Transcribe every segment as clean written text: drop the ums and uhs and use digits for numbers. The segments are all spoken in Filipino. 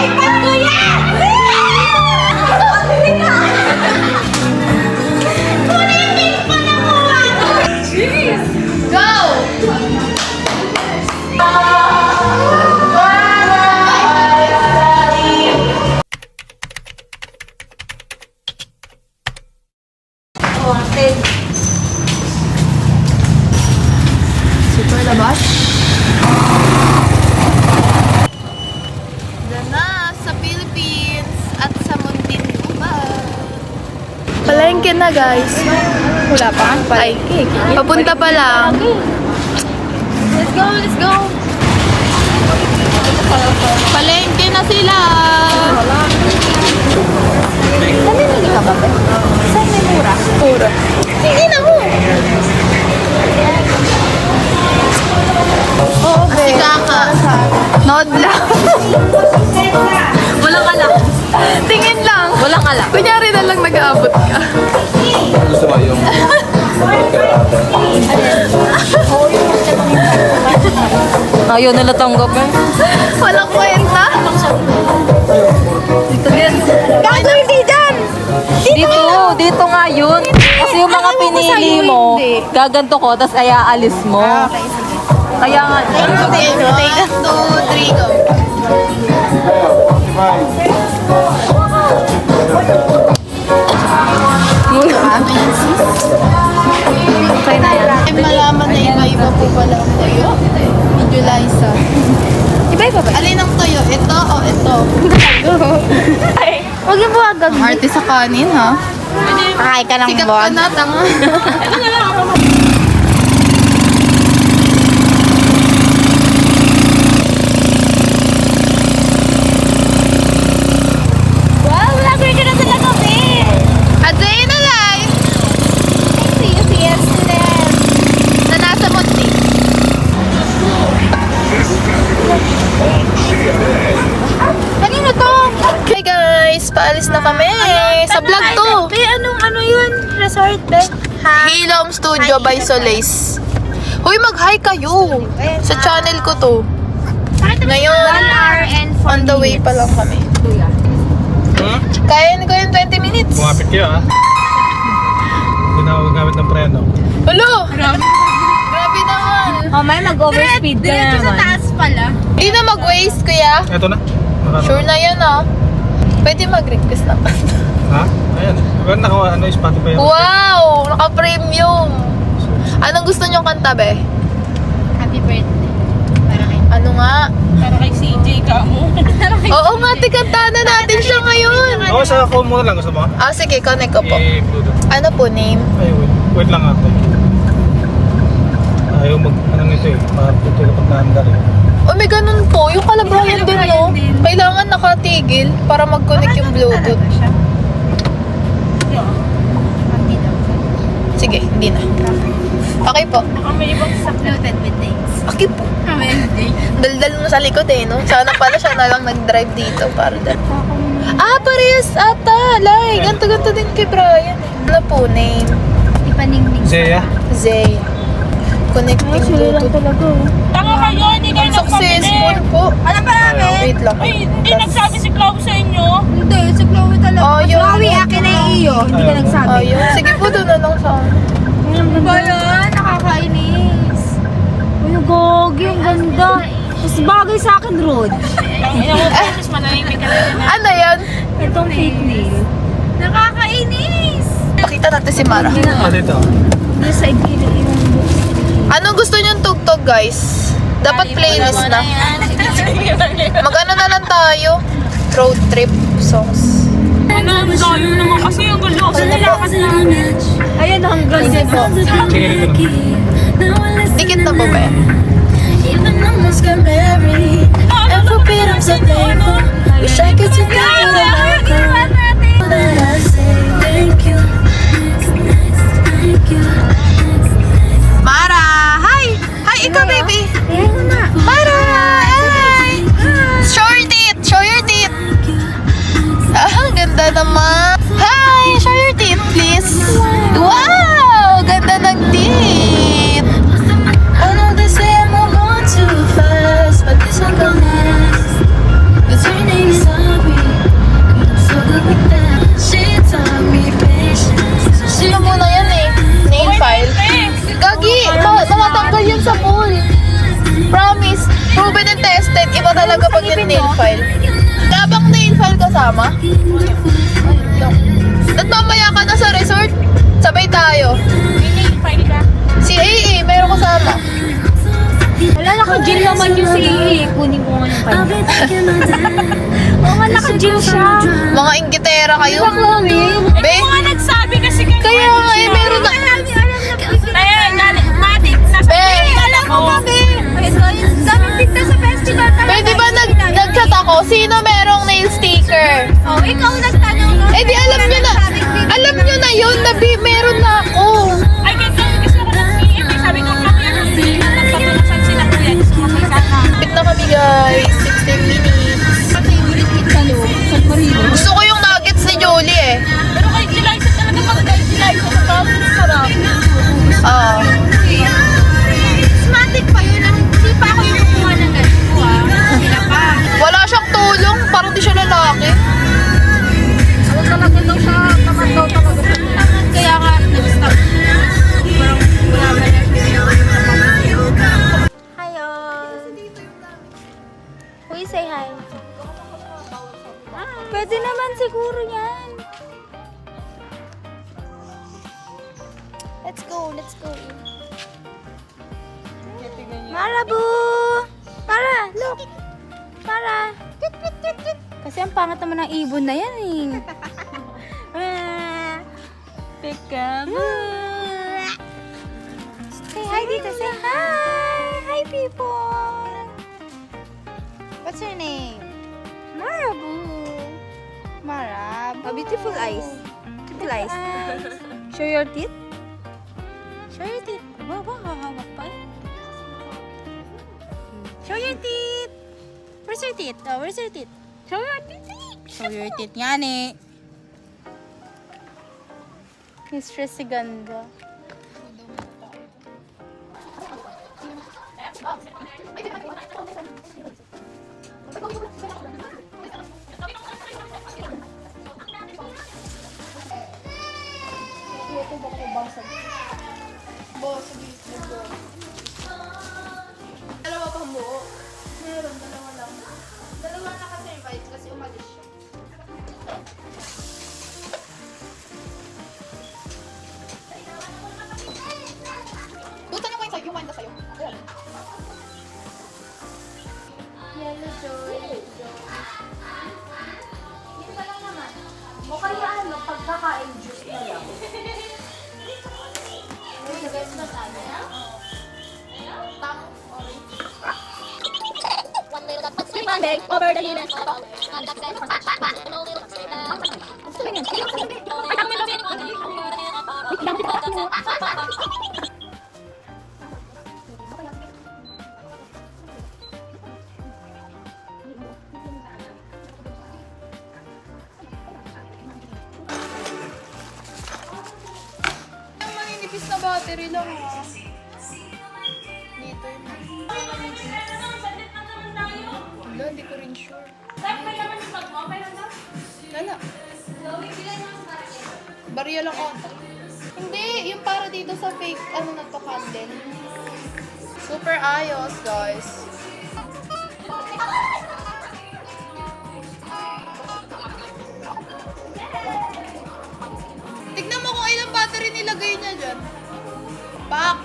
iPad ko yan! Kulitin pa naman! Jeez! Go! Super labas. Diyan na sa Philippines at sa Muntinlupa. Palengke na guys. Wala pa kang palengke. Papunta pa lang. Let's go, let's go. Palengke na sila. Namimili ka ba? Saan may mura? Puro. Hindi na mo. Oo, be. Si Kaka. Nod lang. Walang alak. Tingin lang. Walang alak. Kunyari na lang nag-aabot ka. Gusto mo yung Ayaw nila tanggap eh. Walang kwenta. Dito din. Gago hindi dyan. Dito nga yun. Kasi yung mga pinili mo, gaganto ko, tapos ay aalis mo. Kaya nga. Okay, 1, 2, 3, go. Okay na yan. Ay, malaman na iba-iba po pala ang toyo. Medyo Liza. Iba-iba ba? Alin ang toyo? Ito o ito? Huwag yung buwagag. Ang arte sa kanin, ha? Kakain ka ng Sikat ka buwag. na, tanga. Wow, vlogger ka na talaga, babe. A day in a life See you yesterday. na nasa Monte. Kanino to? Hey guys, paalis na kami. Sa vlog to. Be, ano yun? Resort, be? Hilom Studio by Solace. Hoy, mag-hi kayo. Sa channel ko to. Ngayon, 1 hour and 4 on the way pa lang kami. Kaya ko yung 20 minutes. Kumapit kayo ha. Hindi na ako gamit ng preno. Hello! Grabe naman. Oh, may mag-overspeed ka na naman. pala. Hindi na mag-waste, kuya. Eto na. Nakano. Sure na yan, ah. Pwede mag-request na. Ha? Ayan. Diba naka Spotify ako? Wow! Naka-premium. Anong gusto niyong kanta, be? Happy birthday. Ano nga? Para kay CJ ka mo. Oo nga, tikanta na natin siya ngayon. Oo, sa phone mo na lang. Gusto mo? Ah, sige, connect ko po. I-bluetooth. Ano po, name? Ay, wait. Wait lang ate. Ayaw ano nito eh. Matutulog pag naandar eh. Oh, may ganun po. Yung kalabayan din, no? Kailangan nakatigil para mag-connect yung Bluetooth. Sige, hindi na. Okay po. May ibang sakluted with things. Okay po. Daldal mo sa likod eh, no? Sana pala siya na lang nag-drive dito para dyan. Ah, parehas ata. Like, ganto-ganto din kay Brian. Ano po, name? Ipaningning. Zaya? Zay. Connecting Bluetooth. Tanga kayo, hindi kayo Successful po. Ano pa namin? Wait lang. Ay, hindi nagsabi si Chloe sa inyo. Hindi, si Chloe talaga. Oh, yun. Chloe, akin na iyo. Hindi ka nagsabi. Ayun. Sige po, doon na lang sa akin. Ano ba yan? Nakakainis. Uy, gogi, ang ganda. Mas bagay sa akin, Rod. Tapos manahimik ka na. Ano yan? Itong fake nail. Nakakainis! Pakita natin si Mara. Ah, dito. Yung side gilid yung books. Anong gusto niyong tugtog, guys? Dapat playlist na. Mag-ano na lang tayo? Road trip songs. Ano, ang layo naman kasi ang gulo. Ayun, hanggang dito. Sige, dito na. Dikit na po ba yan? And for I'm so thankful. Wish I could take Mara! Hi! Hi, ikaw, baby! Mara! Hi! Show your teeth! Show your teeth! Ah, ang ganda naman! Hi! Show your teeth, please! Wow! Ganda ng teeth! Ano this proven and tested. Iba talaga pag nail file. Dabang nail file kasama? At mamaya ka na sa resort. Sabay tayo. May nail file ka. Si AA, mayroon kasama. Wala, naka-gel naman yung si kunin ko nga yung kanya. Oo nga, naka-gel siya. Mga inggitera kayo. Chloe. Be, Mga nagsabi kasi kayo. kaya nga eh, meron na. Ayan, matik. Nasa Be, alam mo. Daming tignan sa festival talaga. be, di ba nag-chat ako? Sino merong nail sticker? Oh, ikaw nagtanong. Eh di alam nyo na. Alam nyo na yun, meron na ako. Ay, kasi gusto ko ng PM. Sabi ko, kami ang nagpapalasan sila kuya. Gusto ko sana. Bit na kami guys, 16 minutes. San Marino. Gusto ko yung nuggets ni Jolie eh. Pero kay Gilisa talaga pag kay Gilisa sa top, sarap. Ah. Smatic pa yun. Hindi pa ako yung kumuha ng ganito Sila pa. Wala siyang tulong, parang di siya lalaki. Ako talaga daw siya. Tamad daw talaga siya. Kaya nga, nag-stop. Parang wala ba na Hi all. Uy, say hi. Pwede naman siguro yan. Let's go, let's go. Marabu! Mara, look! Mara! Kasi ang pangat naman ng ibon na yan eh. Peekaboo! Say hi dito, say hi! Hi people! What's your name? Marabu! Marab. Oh, beautiful eyes. Beautiful eyes. Show your teeth. Show your teeth. Wow, hahawak pa eh. Show your teeth. Where's your teeth? Oh, where's your teeth? Show your teeth. Show your teeth. Yan eh. Mistress si Ganda. Dalawa pang buo. Meron, dalawa lang. Dalawa naka-survive kasi umalis siya. Buta na ko yung wine na sa'yo. Ayan. Yellow joy. Yun pa lang naman. O kaya ano, pagkakain juice na lang. Nag-guess ba tayo? Monday, over the unit. Yung maninipis na battery lang ha. Dito yun. Wala, hindi ko rin sure. Wala. Barya lang ata. Hindi, yung para dito sa fake, ano na to, candle. Super ayos, guys. Tignan mo kung ilang battery nilagay niya dyan. Pak!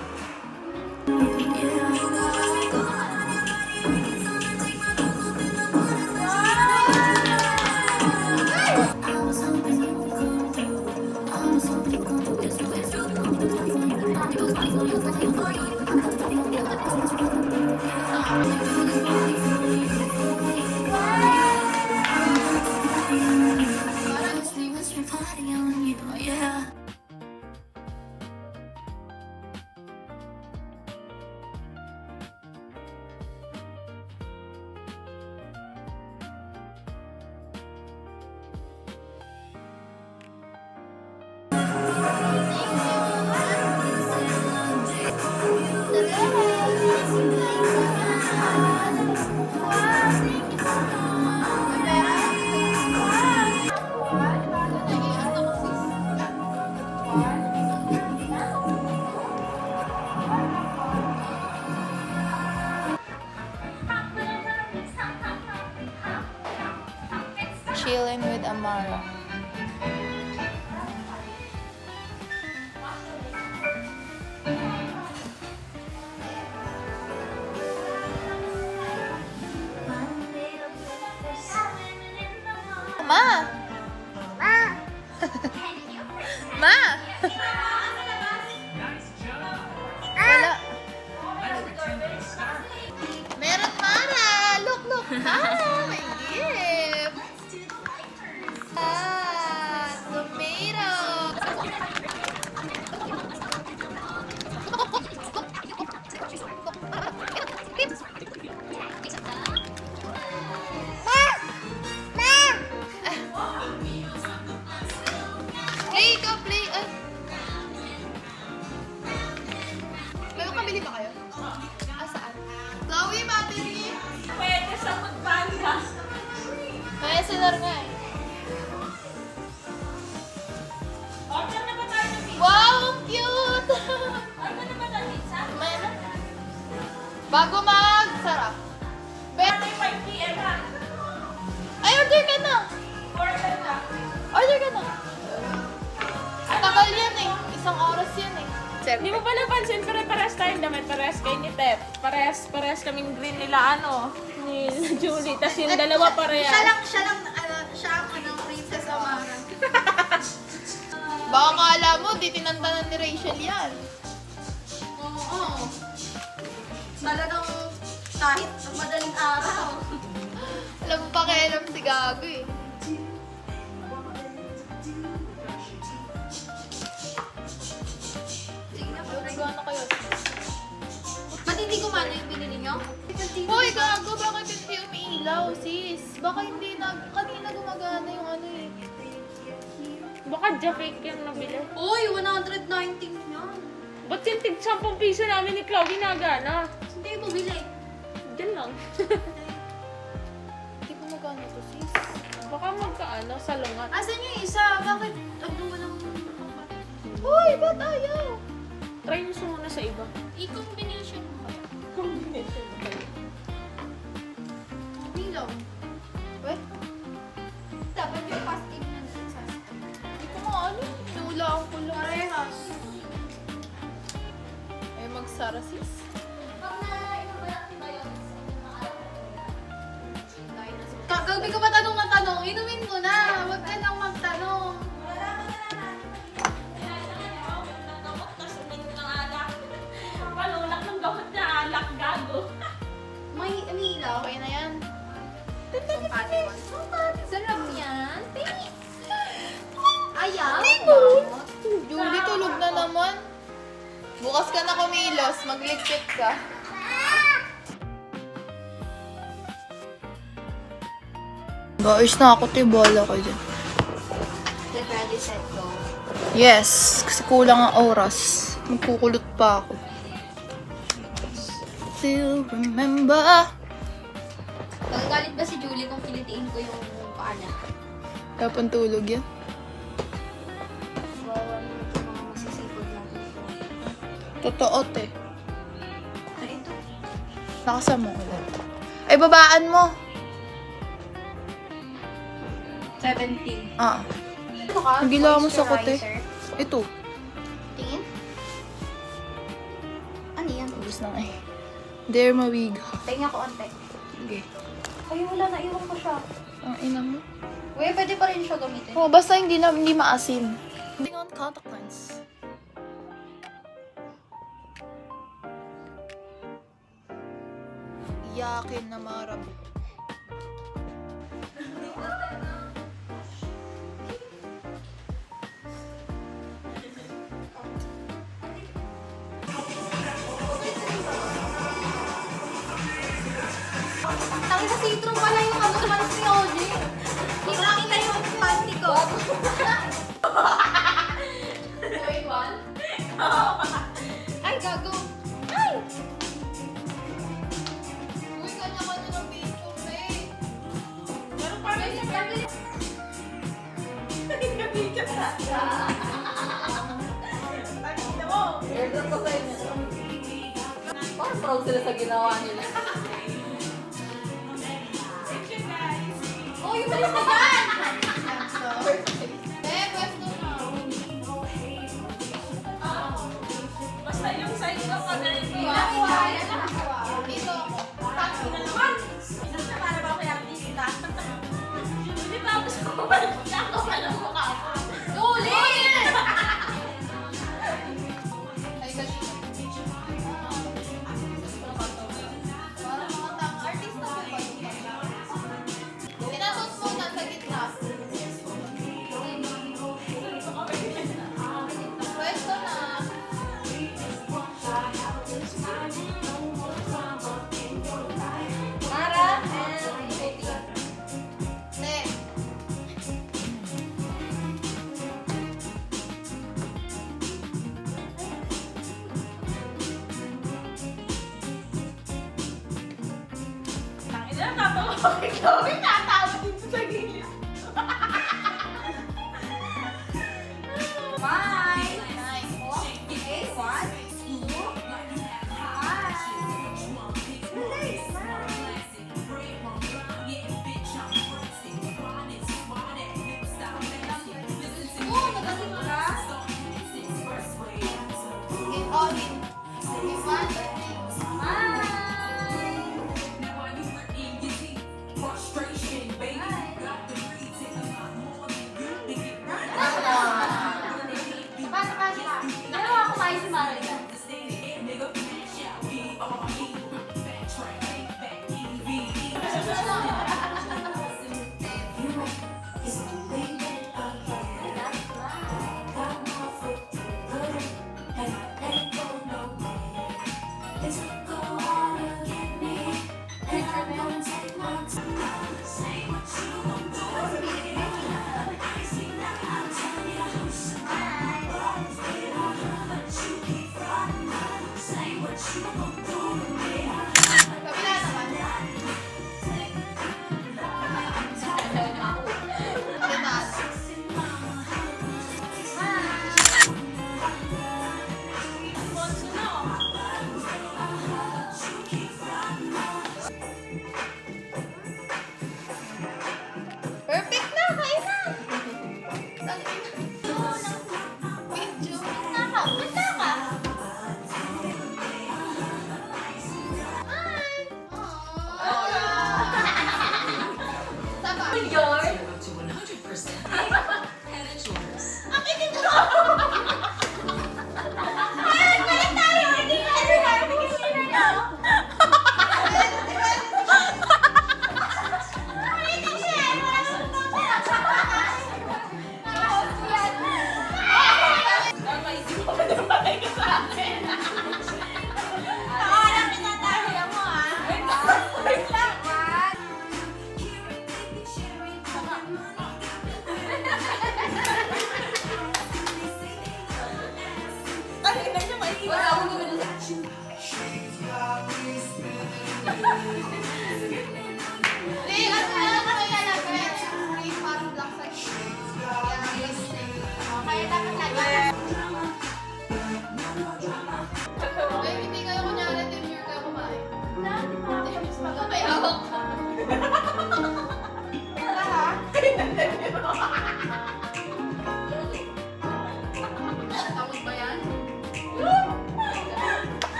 chilling with Amara. Ma! Ma! Wala. Meron, Mara! Look, look! Ah, may gift! Ah, tomato! Play ka, play! Ay! May makabili ba kayo? Ah, saan? Chloe, battery! Pwede sa magbanda. Kaya sinar nga eh. Order na ba tayo ng pizza? Wow, ang cute! Order na ba tayo ng pizza? May ano? Bago mag-sarap. Pero may 5 p.m. ha. Ay, order ka na! Order na. Order ka na! Tagal yan eh. Isang oras yan eh. Hindi mo pa napansin, pero pares tayong damit, pares kay ni Tep. Pares kaming green nila, ni Julie. Tapos yung dalawa parehas. Siya ang Princess Amara. Baka kala mo, di tinantanan ni Rachel yan. Oo. Talagang kahit madaling araw. Alam mo pakialam si Gago eh. Gano'n kayo? Ba't hindi gumana yung binili nyo? Hoy, Gago, bakit hindi umiilaw, sis? Baka hindi kanina gumagana yung ano eh. Baka Jafake yung nabili. Uy, 119 yan. Ba't yung tig 10 piso namin ni Chloe nagana? Hindi mo bili. Diyan lang. Hindi gumagana to, sis. Baka magkaano, salungat. Asan yung isa? Bakit? Ano walang... Hoy, ba't ayaw? Try nyo muna sa iba. I-combination mo kaya. Combination mo kayo. Milaw. Weh, Dapat yung pastig na sa hindi ko nga ano. Nulaan ko lang. Parehas. Ay, magsara, sis. Kagabi ka pa tanong na tanong, inumin mo na. Huwag ka nang magtanong. Palulak ng gamot na alak, gago. May umilaw. Okay na yan. Sarap yan. Ayaw. Julie, tulog na naman. Bukas ka na kumilos, magligpit ka. Guys, na ako, tibola ko dyan. Get ready, set, go. Yes, kasi kulang ang oras. Magkukulot pa ako. Still remember. Magagalit ba si Julie kung pilitiin ko yung paa niya? Tapon tulog yan. Wawa naman yung mga masisipag natin. Totoo, te. Ay, ito. Nakasama ko ulit. Ay, babaan mo. 17. Ah, Ito ka? ang gila mo sa kote. Moisturizer. Ito. Tingin? Ano yan? Ubus na eh. Dermawig. Tingin ako onte. Sige. Ay, wala na. Iwan ko siya. Ang ina mo. Uy, pwede pa rin siya gamitin. Oh, basta hindi maasim. Tingin on contact lens. Yakin na marab. Tangin sa citron pala yung ano panis ni OJ. Kita yung panty ko. Wait, one? Ay, gago. Ay! Uy, kanya-kanya ng picture na eh. Pero parang yung Airdrop ko sa inyo. Parang proud sila sa ginawa nila. Oh, yung palis na yan! May tatawa dito sa gilid. Bye. Nice. Okay, 1, 2, Perfect na, kain na. Video. Punta ka.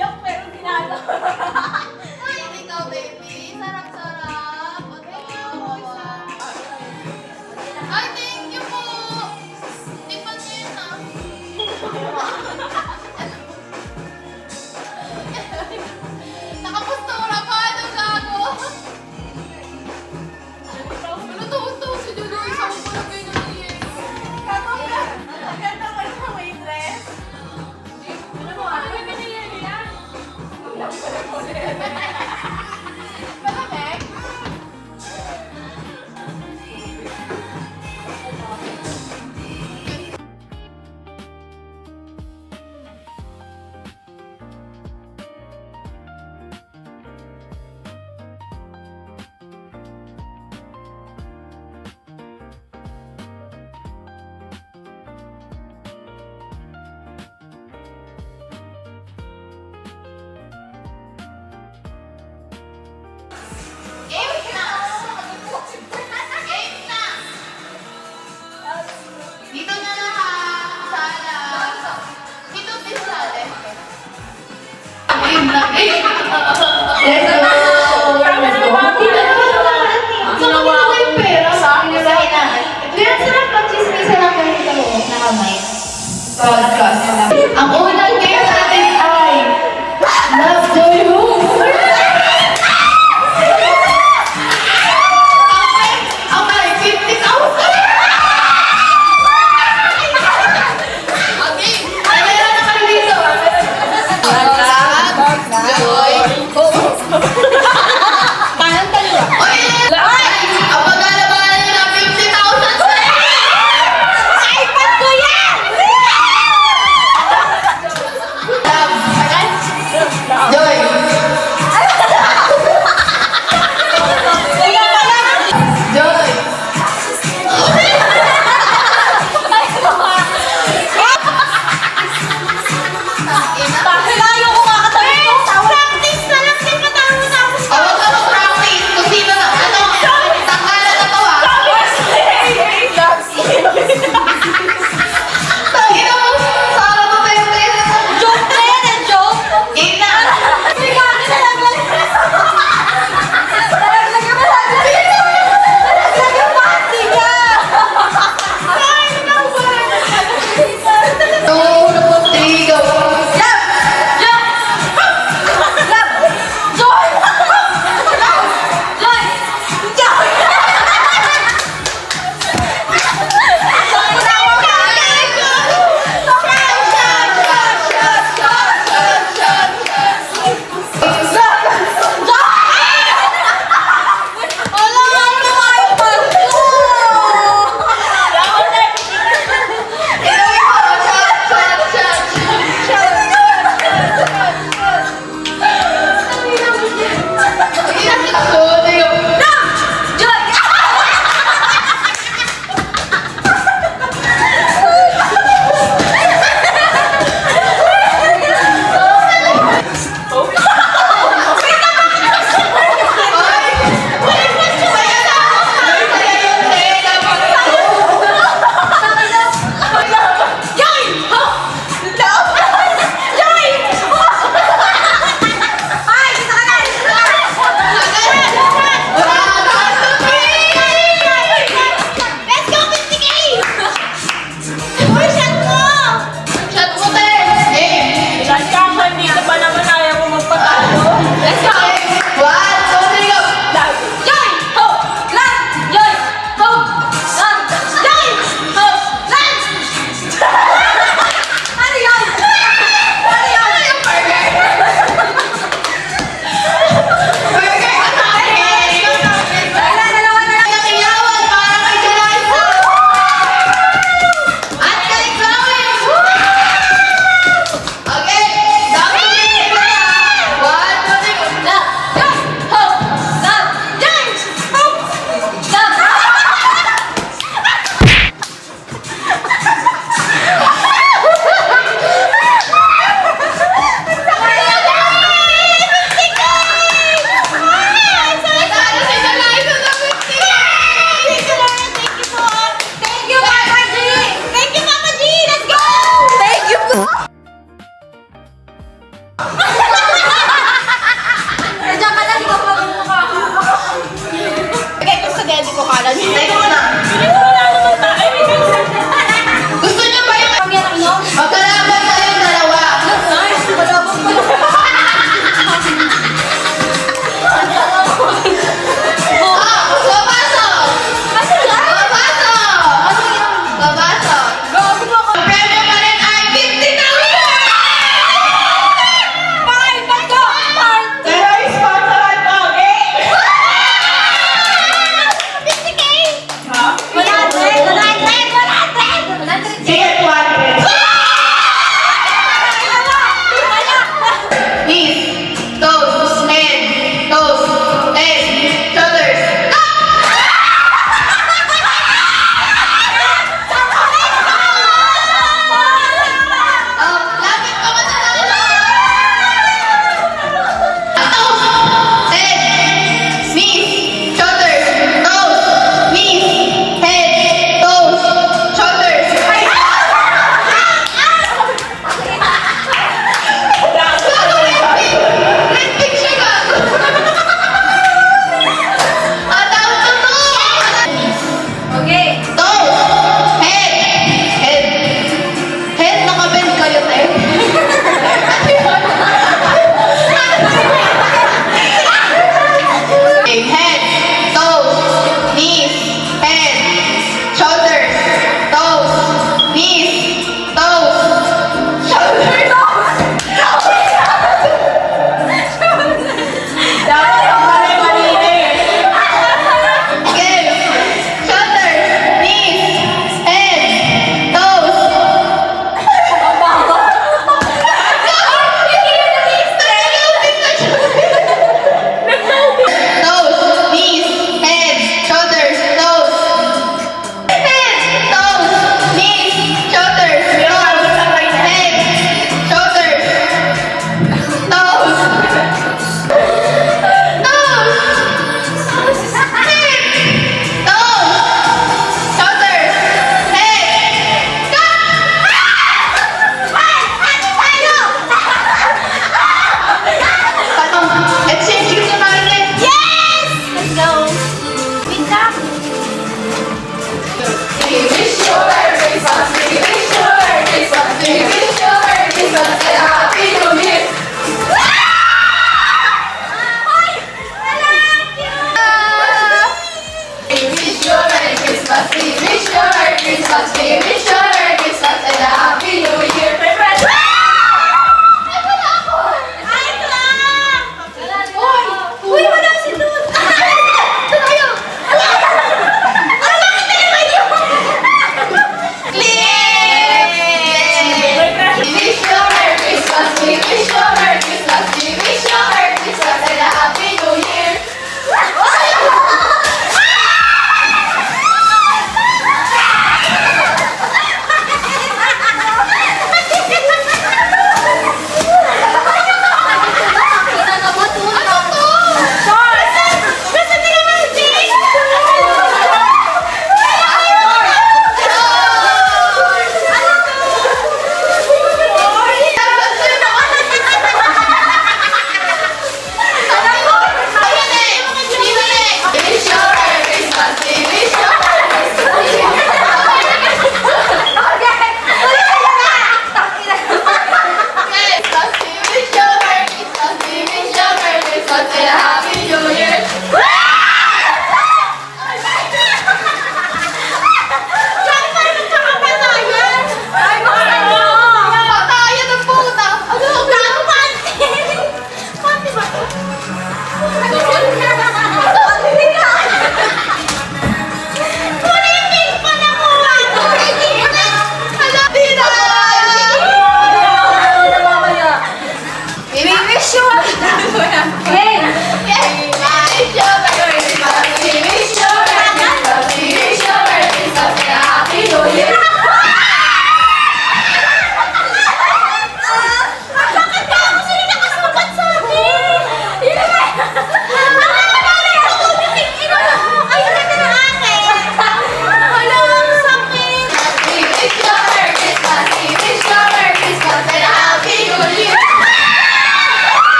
Yung pero ginagawa. Ay, ikaw, baby. Sarap-sarap. Ay, thank you po. Tikman mo yun, ah. Nakapostura pa. Ano gago? Tuwa-tuwa si Jojo. Isang ko lang kayo ng yes. Ang ganda ko sa waitress. Ano mo? Ano yung binili niya? Malamig? Game na! Game na! Dito na sala. Dito din sala. Game na. Let's go! Ginawa ko yung pera sa akin sa hinaan. Pero sarap pag-chismisa lang kayo sa loob na kamay. Podcast. Ang unang game natin ay Love Joy Room. Okay, 50,000! Okay, meron na kayo dito. Joy.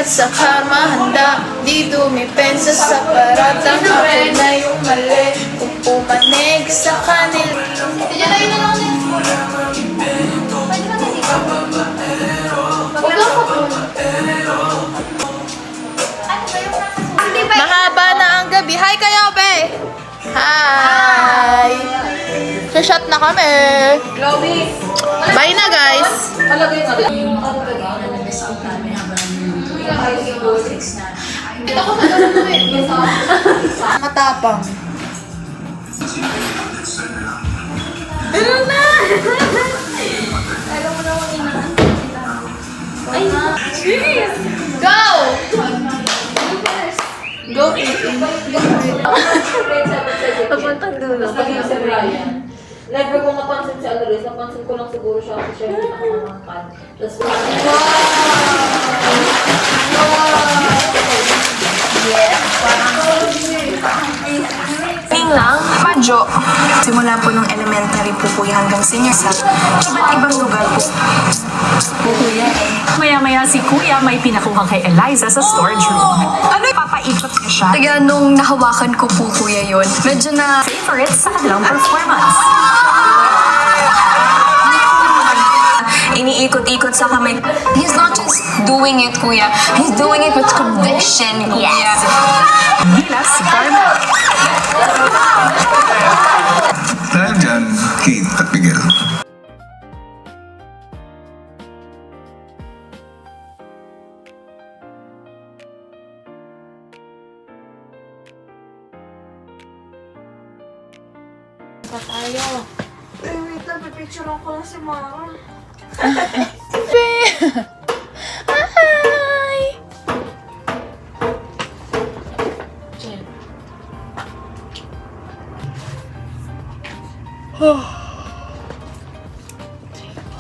at sa karma handa. Di dumipensa sa paratang. Ako na yung mali kung pumanig sa kanila. Mahaba na ang gabi. Hi kayo, be! Hi! Shot na kami. Bye na, guys. Matapang. Go! Go eat. Papuntang dulo, pag-ibig si Brian. Never ko napansin si Alores, napansin ko lang siguro siya kasi siya yung nakamangkan. Tapos, Lang, Madjo. Simula po nung elementary po kuya hanggang senior sa iba't ibang lugar po. Maya-maya si Kuya may pinakuha kay Eliza sa storage room. Ano papaikot niya siya? Kaya nung nahawakan ko po kuya yun, medyo na Favorites sa kanilang performance. iniikot-ikot sa kamay. He's not just doing it kuya, he's doing it with conviction kuya. Nila si Carmel. Dahil dyan, Kate at Miguel.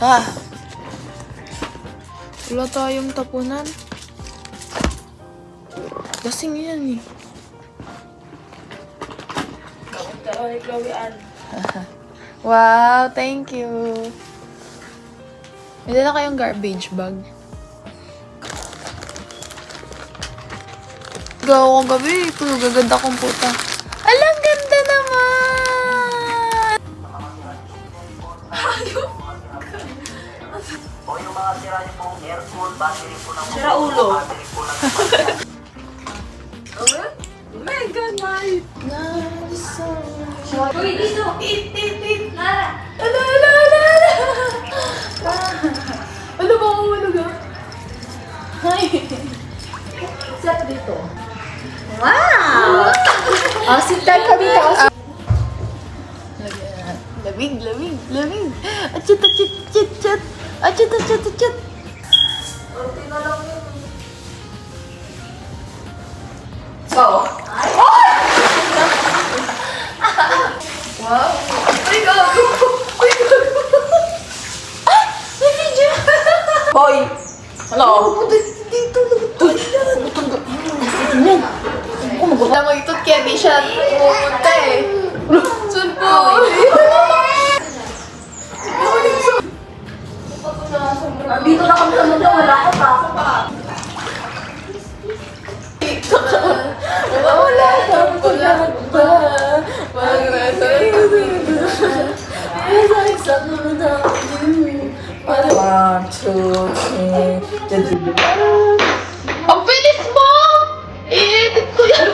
Hi! Wala tayong tapunan. Lasing yan eh. Wow, thank you. May dala kayong garbage bag. Gawa ko gabi. Ito, gaganda kong puta. Alang ganda naman! sira ulo. Mega night! Uy, dito! Eat! Lara! Ano ba ako malug ah? Hi! Set dito. Wow! Sit down kami taas. Lamig. Achit. Achit. So, boy! Hello? Alam mo, itut kaya di siya pumunta eh. Sun po! Dito na kami sa mundo, wala ko pa. Wala kang pulanta. One, two, three. Ang bilis mo! I-edit ko yan!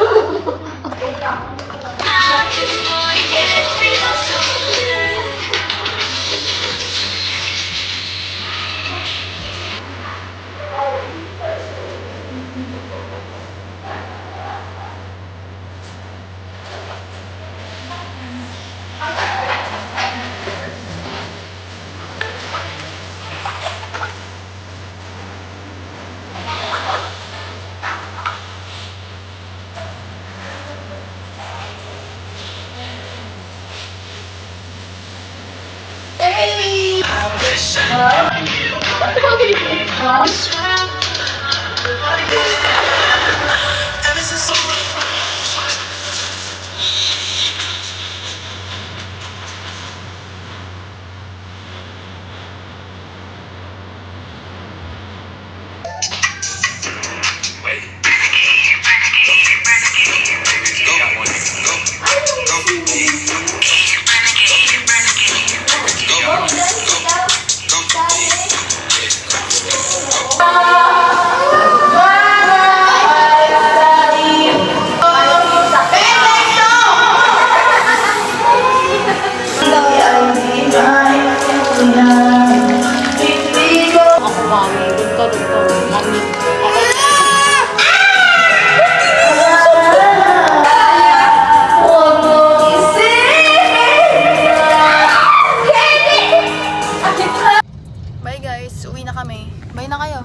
guys, uwi na kami. Bye na kayo.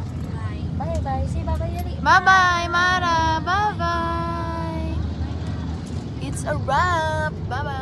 Bye-bye. Say bye-bye, Yali. Bye-bye, Mara. Bye-bye. It's a wrap. Bye-bye.